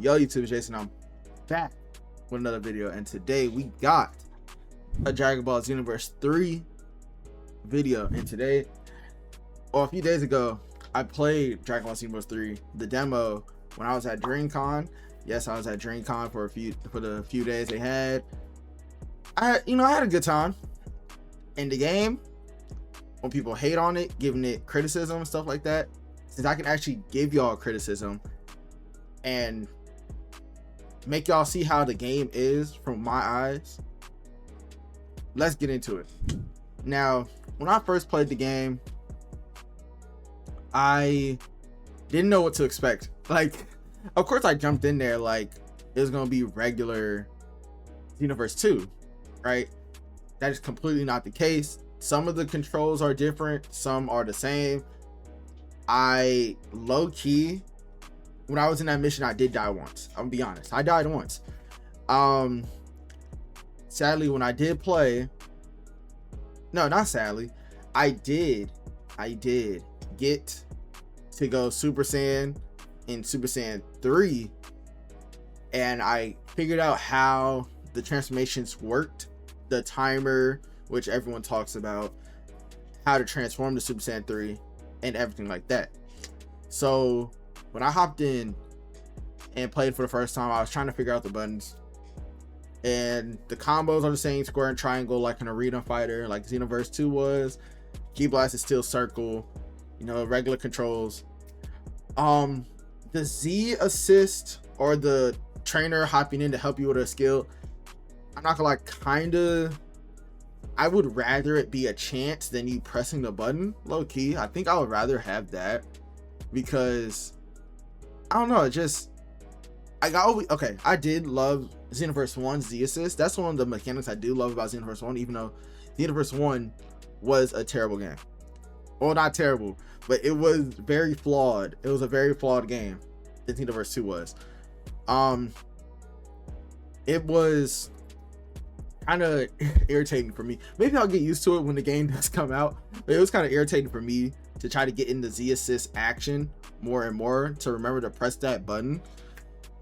Yo YouTube, Jason, I'm back with another video, and today we got a Dragon Ball Xenoverse 3 video. And today, or a few days ago, I played Dragon Ball Xenoverse 3, the demo, when I was at DreamCon. Yes, I was at DreamCon for the few days they had. I had a good time. In the game, when people hate on it, giving it criticism and stuff like that, since I can actually give y'all criticism and make y'all see how the game is from my eyes, let's get into it. Now, when I first played the game, I didn't know what to expect. Like, of course I jumped in there like it was gonna be regular Xenoverse 2, right? That is completely not the case. Some of the controls are different, some are the same. I low-key, when I was in that mission, I did die once. I'm gonna be honest, I died once. Sadly, when I did play, no, not sadly, I did get to go Super Saiyan in Super Saiyan 3, and I figured out how the transformations worked, the timer, which everyone talks about, how to transform to Super Saiyan 3 and everything like that. So when I hopped in and played for the first time, I was trying to figure out the buttons, and the combos are the same, square and triangle, like an arena fighter, like Xenoverse 2 was. Key blast is still circle, regular controls. The Z assist, or the trainer hopping in to help you with a skill, I'm not gonna lie, I would rather it be a chance than you pressing the button, low key. I think I would rather have that, because I don't know, I did love Xenoverse 1's Z assist. That's one of the mechanics I do love about Xenoverse 1, even though Xenoverse 1 was a terrible game. Well, not terrible, but it was very flawed. It was a very flawed game, the Xenoverse 2 was. It was kind of irritating for me. Maybe I'll get used to it when the game does come out, but it was kind of irritating for me to try to get in the Z assist action more and more, to remember to press that button.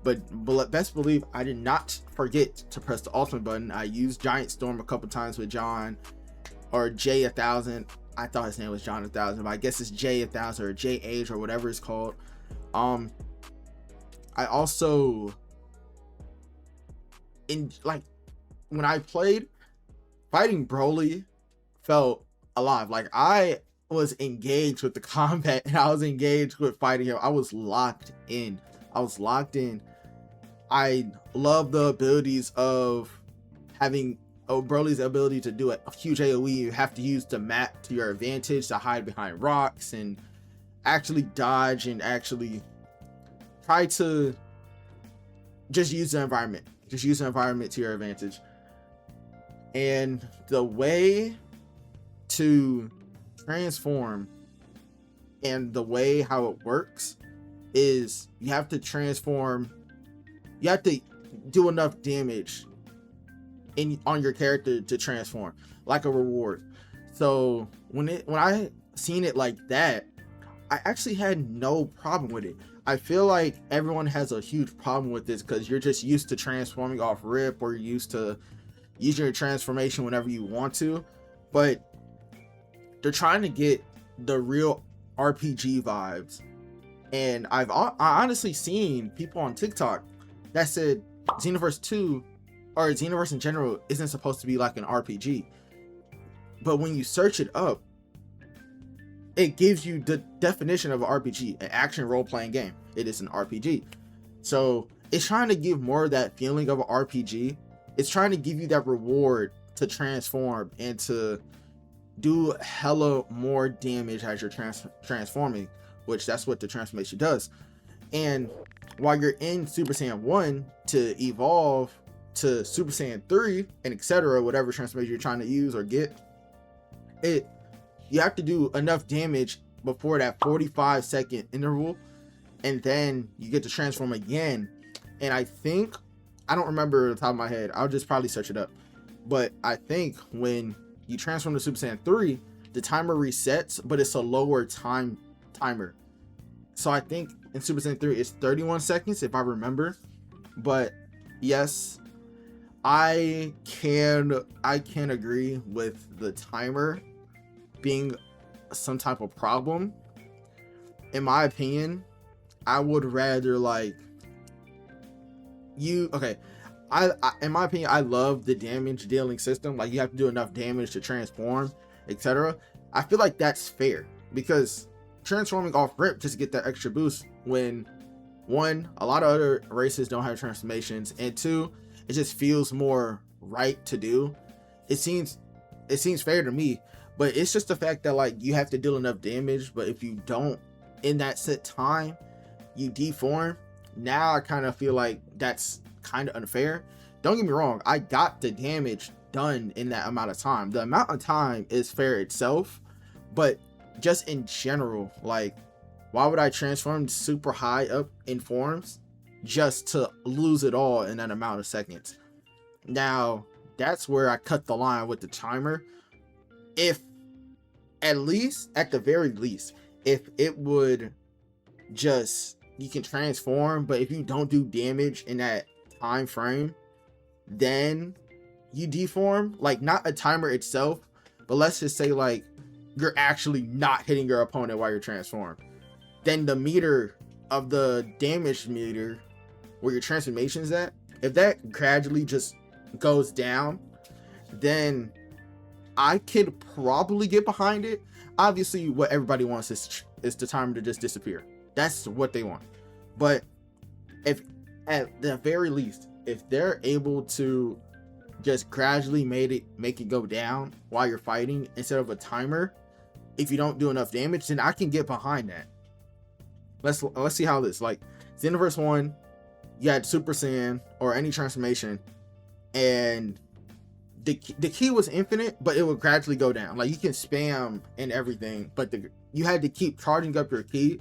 But best believe I did not forget to press the ultimate button. I used Giant Storm a couple times with John, or J1000. I thought his name was John 1000, but I guess it's J1000 or JH or whatever it's called. I also, when I played, fighting Broly felt alive. Like, I was engaged with the combat, and I was engaged with fighting him. I was locked in. I love the abilities of having Broly's ability to do a huge AoE. You have to use the map to your advantage to hide behind rocks and actually dodge, and actually try to just use the environment. Just use the environment to your advantage. And the way to transform, and the way how it works, is you have to transform, you have to do enough damage on your character to transform, like a reward. So when I seen it like that, I actually had no problem with it. I feel like everyone has a huge problem with this because you're just used to transforming off rip, or you're used to using your transformation whenever you want to, but they're trying to get the real RPG vibes. And I honestly seen people on TikTok that said Xenoverse 2, or Xenoverse in general, isn't supposed to be like an RPG. But when you search it up, it gives you the definition of an RPG, an action role-playing game. It is an RPG. So it's trying to give more of that feeling of an RPG. It's trying to give you that reward to transform and to do hella more damage as you're transforming, which that's what the transformation does. And while you're in Super Saiyan 1 to evolve to Super Saiyan 3 and etc., whatever transformation you're trying to use or get, you have to do enough damage before that 45-second interval, and then you get to transform again. And I don't remember the top of my head, I'll just probably search it up, but I think when you transform to Super Saiyan 3, the timer resets, but it's a lower timer. So I think in Super Saiyan 3 is 31 seconds if I remember. But yes, I can agree with the timer being some type of problem. In my opinion, I would rather like you I in my opinion, I love the damage dealing system. Like you have to do enough damage to transform, etc. I feel like that's fair because transforming off rip just to get that extra boost when one, a lot of other races don't have transformations, and two, it just feels more right to do. It seems fair to me, but it's just the fact that like you have to deal enough damage, but if you don't in that set time, you deform. Now I kind of feel like that's kind of unfair. Don't get me wrong, I got the damage done in that amount of time. The amount of time is fair itself, but just in general, like why would I transform super high up in forms just to lose it all in that amount of seconds? Now that's where I cut the line with the timer. If at the very least, if it would just, you can transform, but if you don't do damage in that time frame, then you deform. Like not a timer itself, but let's just say like you're actually not hitting your opponent while you're transformed, then the meter of the damage meter where your transformation's at, if that gradually just goes down, then I could probably get behind it. Obviously what everybody wants is the timer to just disappear. That's what they want. But if at the very least, if they're able to just gradually make it go down while you're fighting instead of a timer, if you don't do enough damage, then I can get behind that. Let's see how this, like Xenoverse 1, you had Super Saiyan or any transformation, and the key was infinite, but it would gradually go down. Like you can spam and everything, but you had to keep charging up your key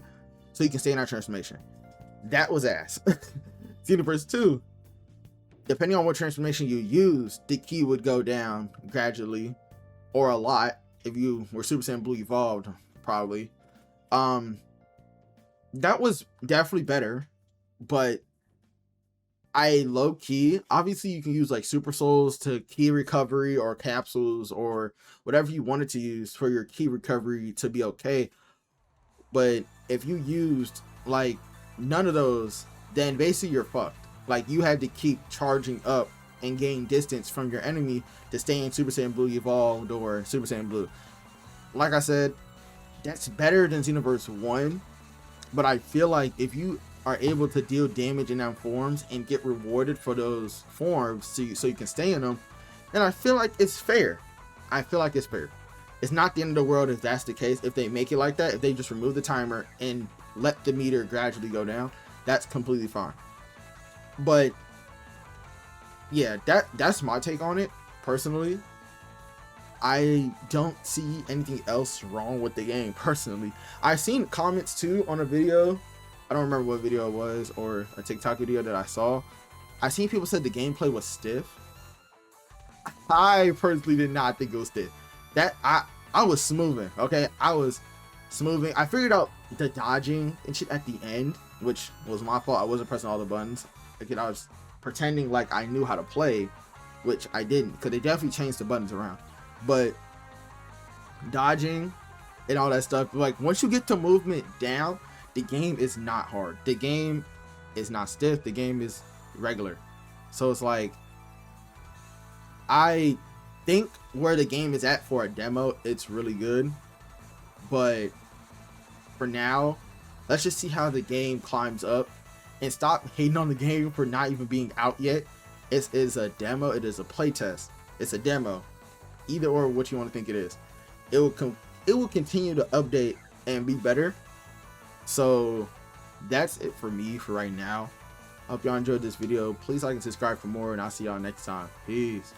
so you can stay in that transformation. That was ass. Xenoverse 2, depending on what transformation you use, the key would go down gradually or a lot if you were Super Saiyan Blue evolved, probably. That was definitely better, but I low key, obviously you can use like super souls to key recovery or capsules or whatever you wanted to use for your key recovery to be okay. But if you used like none of those, then basically you're fucked. Like you had to keep charging up and gain distance from your enemy to stay in Super Saiyan Blue evolved or Super Saiyan Blue. Like I said, that's better than Xenoverse 1, but I feel like if you are able to deal damage in them forms and get rewarded for those forms so you can stay in them, then I feel like it's fair. I feel like it's fair. It's not the end of the world if that's the case. If they make it like that, if they just remove the timer and let the meter gradually go down, that's completely fine. But yeah, that's my take on it personally. I don't see anything else wrong with the game personally. I've seen comments too on a video, I don't remember what video it was, or a TikTok video that I saw. I seen people said the gameplay was stiff. I personally did not think it was stiff. That I was smoothing, okay? I was smoothing. I figured out the dodging and shit at the end, which was my fault. I wasn't pressing all the buttons. Again, I was pretending like I knew how to play, which I didn't, because they definitely changed the buttons around. But dodging and all that stuff, like once you get the movement down, the game is not hard. The game is not stiff. The game is regular. So it's like, I think where the game is at for a demo, it's really good. But for now, let's just see how the game climbs up and stop hating on the game for not even being out yet. It is a demo. It is a playtest. It's a demo. Either or what you want to think it is. It will continue to update and be better. So that's it for me for right now. Hope y'all enjoyed this video. Please like and subscribe for more, and I'll see y'all next time. Peace.